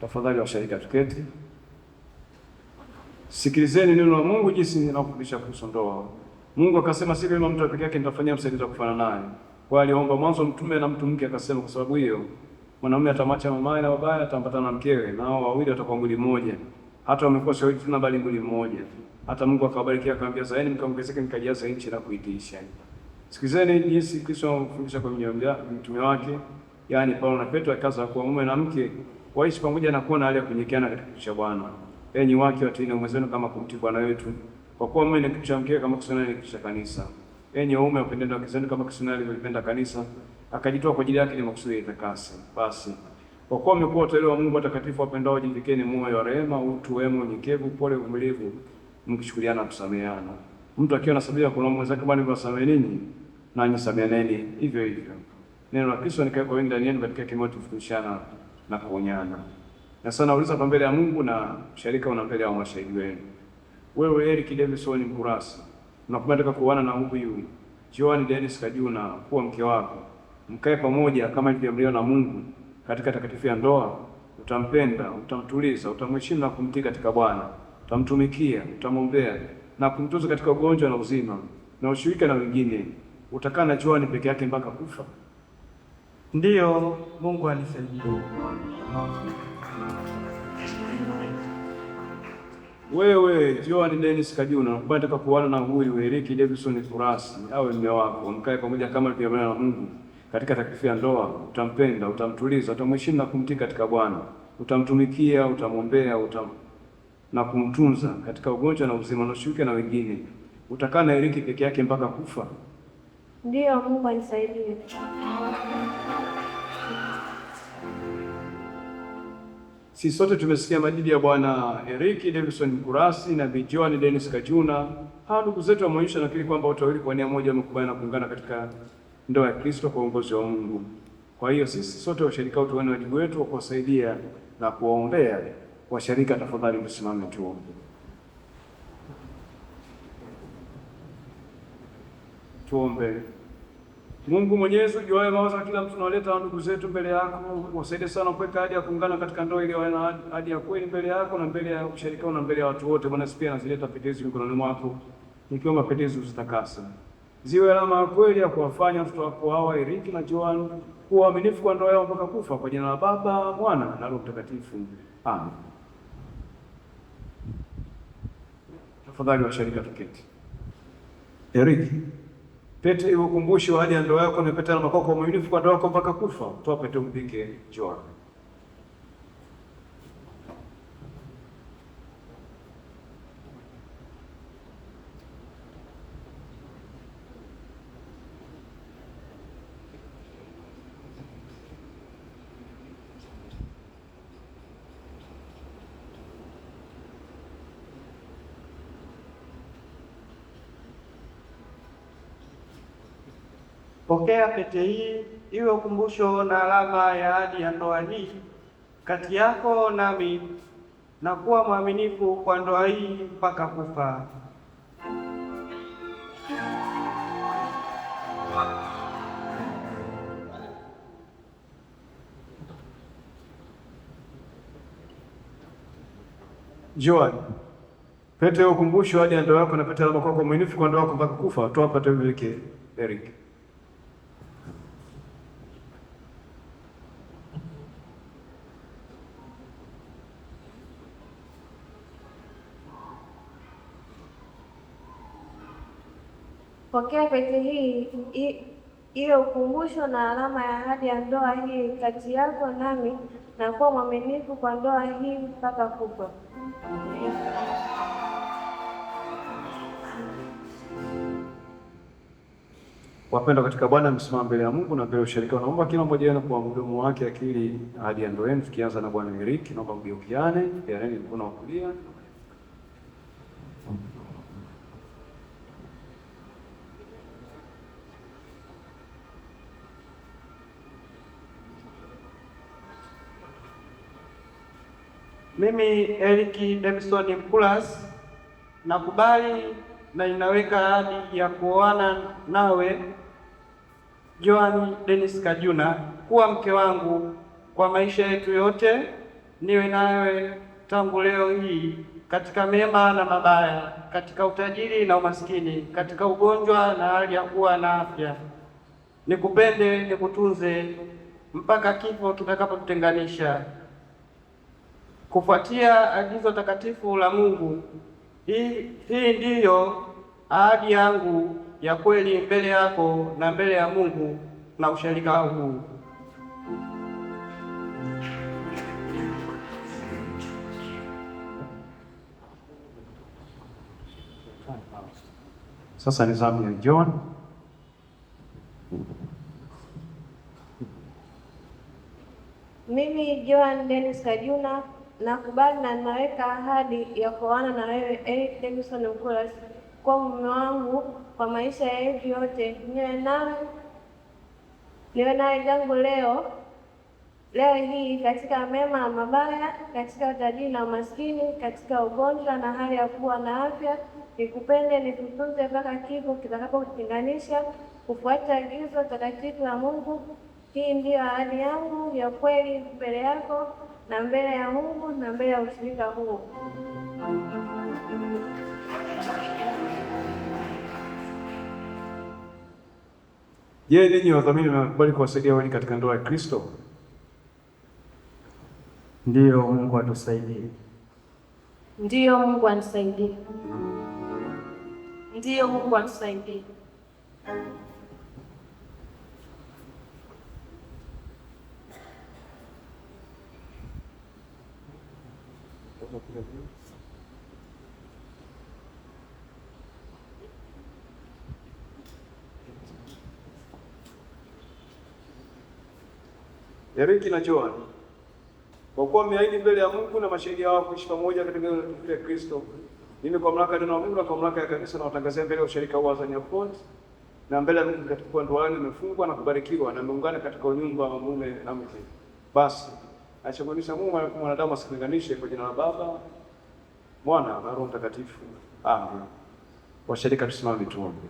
Tafadhali washirika, tuketi. Sikilizeni neno la Mungu jinsi ninafundisha kuhusu ndoa. Mungu akasema, si kama mtu peke yake nitafanyia msaidizi wa kufanana naye. Kwa aliomba mwanzo mtume na mtu mke, akasema kwa sababu hiyo mwanamume atamwacha mamaye na babaye, ataambatana na mkewe, nao wawili watakuwa mwili mmoja. Hata wamekuwa sio tena bali mwili mmoja. Hata Mungu akawabarikia akamwambia, zaeni mkaongezeke mkajaze nchi na kuitiisha. Sikilizeni jinsi Kristo anafundisha kwa mtume wake, yaani Paulo na Petro, akaza kwa mume na mke waishi pamoja na kuwa na hali ya kunyekeana katika kitu cha Bwana. Enyi wake watiini waume zenu kama kumtii Bwana wetu, kwa kuwa mume ni kichwa cha mkewe kama Kristo ni kichwa cha kanisa. Enyi waume wapendeni wake zenu kama Kristo alivyolipenda kanisa, akajitoa kwa ajili yake ili makusudi yatakase. Basi kwa kuwa mmekuwa wateule wa Mungu watakatifu wapendao, jivikeni moyo wa rehema, utu wema, unyenyekevu, pole, uvumilivu, mkichukuliana kusameheana. Mtu akiwa na sabia kwa mwenzake, bwana mwasamehe nini, nanyi sameheaneni hivyo hivyo. Neno la Kristo likae kwa wingi ndani yenu katika kimoyo, tufundishana na kuonyana. Na sana uliza kwa mbele ya Mungu na sharika una mbele ya mashahidi wenu. Wewe Eric Davidson Mkurasi, unakubaliana kuoana na huyu Joan Dennis Kajuna kuwa mke wako, mkae pamoja kama ilivyoamriwa na Mungu katika takatifu ya ndoa. Utampenda, utamtuliza, utamheshimu na kumtii katika Bwana, utamtumikia, utamwombea na kumtunza katika ugonjwa na uzima, na ushirika na wengine. Utakaa na Joan peke yake mpaka kufa. Ndiyo, Mungu anisaidie. Wewe Joan Dennis Kajuna, unataka kuoana na huyu Eric Davidson Mkurasi awe mume wako, mkae pamoja kama ilivyoamriwa na Mungu katika takatifu ya ndoa. Utampenda, utamtuliza, utamheshimu na kumtii katika Bwana, utamtumikia, utamwombea, na kumtunza katika ugonjwa na uzima, na ushirika na wengine. Utakaa na Eric peke yake mpaka kufa. Ndiyo, Mungu anisaidie. Sisi sote tumesikia majibu ya Bwana Eric Davidson Mkurasi na Bi Joan Dennis Kajuna. Hawa ndugu zetu wameonyesha nakili kwamba wote wawili kwa nia moja wamekubaliana na kuungana katika ndoa ya Kristo kwa uongozi wa Mungu. Kwa hiyo sisi sote washirika tuone wajibu wetu wa kuwasaidia na kuwaombea washirika. Tafadhali tusimame tuombe. Tuombe. Mungu Mwenyezi, ujuaye mawazo ya kila mtu, unaleta ndugu zetu mbele yako, wasaidie sana kuweka ahadi ya kuungana katika ndoa ile, wana ahadi ya kweli mbele yako na mbele ya ushirika na mbele ya watu wote. Bwana, pia nazileta petezi mikononi mwako, nikiomba petezi uzitakase, ziwe alama ya kweli ya kuwafanya watoto wako hawa Eric na Joan kuwa waaminifu kwa ndoa yao mpaka kufa, kwa jina la Baba, Mwana na Roho Mtakatifu. Amen. Tafadhali washirika, tuketi. Eric, pete iwe ukumbusho wa ahadi ya ndoa yako, na pete alama kwa uaminifu kwa ndoa yako mpaka kufa. Toa pete umpike Joan. Pokea pete hii iwe ukumbusho na alama ya ahadi ya ndoa hii kati yako nami, na kuwa mwaminifu kwa ndoa hii mpaka kufa. Joan, pete ya ukumbusho hadi ya ndoa yako na pete alama kwa mwaminifu kwa ndoa yako mpaka kufa. Toa pete umpike Eric. Pokea pete hii iwe ukumbusho na alama ya ahadi ya ndoa hii kati yako nami, na kuwa mwaminifu kwa ndoa hii mpaka kufa. Wapendwa katika Bwana, msimama mbele ya Mungu na mbele ya ushirika. Naomba kila mmoja wenu kwa mdomo wake akili ahadi ya ndoa yenu, tukianza na Bwana Eric. Naomba mgeukiane, peaneni mkono wa kulia. Mimi Eric Davidson Mkurasi nakubali na ninaweka ahadi ya kuoana nawe Joan Dennis Kajuna kuwa mke wangu kwa maisha yetu yote, niwe nawe tangu leo hii katika mema na mabaya, katika utajiri na umaskini, katika ugonjwa na hali ya kuwa na afya. Nikupende, nikutunze mpaka kifo kitakapotutenganisha. Kufuatia agizo takatifu la Mungu, hii ndiyo ahadi yangu ya kweli mbele yako na mbele ya Mungu na usharika huu. Sasa ni zamu ya John. Mimi Joan Dennis Kajuna nakubali na ninaweka ahadi ya kuoana na wewe Eric Davidson Mkulas kwa mume wangu kwa maisha yetu yote. Niwe nawe tangu leo hii katika mema na mabaya, katika utajiri na umaskini, katika ugonjwa na hali ya kuwa na afya. Nikupende, nikutunze mpaka kifo kitakapokutenganisha. Kufuata agizo takatifu la Mungu. Hii ndiyo ahadi yangu ya kweli mbele yako na mbele ya Mungu na mbele ya ushirika huu. Je, ninyi wadhamini mnakubali kuwasaidia wengi katika ndoa ya Kristo? Ndiyo, Mungu atusaidie. Ndiyo, Mungu anisaidie. Ndiyo, Mungu atusaidie. Eric na Joan, kwa kuwa mmeahidi mbele ya Mungu na mashahidi wao kuishi pamoja katika utukufu wa Kristo, mimi kwa mamlaka ya neno la Mungu na kwa mamlaka ya kanisa nawatangazia mbele ya ushirika wa Azania Fund na mbele ya Mungu katika ndoa yenu imefungwa na kubarikiwa na muungane katika unyumba wa mume na mke. Basi achagunisha Mungu na mwanadamu asikulinganishe, kwa jina la Baba, Mwana na Roho Mtakatifu. Amen. Washirika tusimame tuombe.